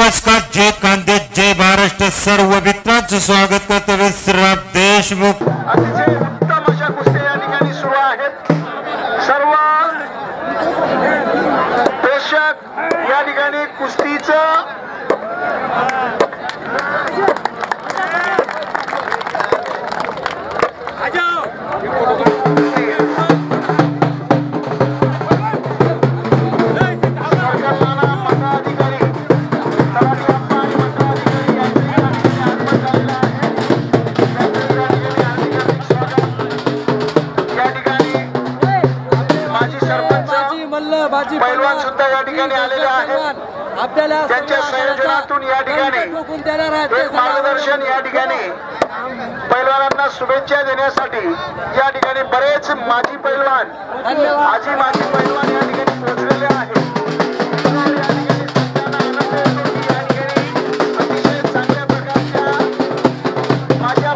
नमस्कार, जय कांदे, जय महाराष्ट्र. सर्व मित्रांचं स्वागत करतो विश्राम देशमुख. अतिशय उत्तम अशा कुस्त्या या ठिकाणी सुरू आहेत. सर्व प्रेक्षक या ठिकाणी कुस्तीचं पैलवान सुद्धा या ठिकाणी आलेले आहेत. त्यांच्या संयोजनातून या ठिकाणी एक मार्गदर्शन या ठिकाणी पैलवानांना शुभेच्छा देण्यासाठी या ठिकाणी बरेच माजी पैलवान माजी पैलवान या ठिकाणी पोहोचलेले आहेत. अतिशय चांगल्या प्रकारच्या माझ्या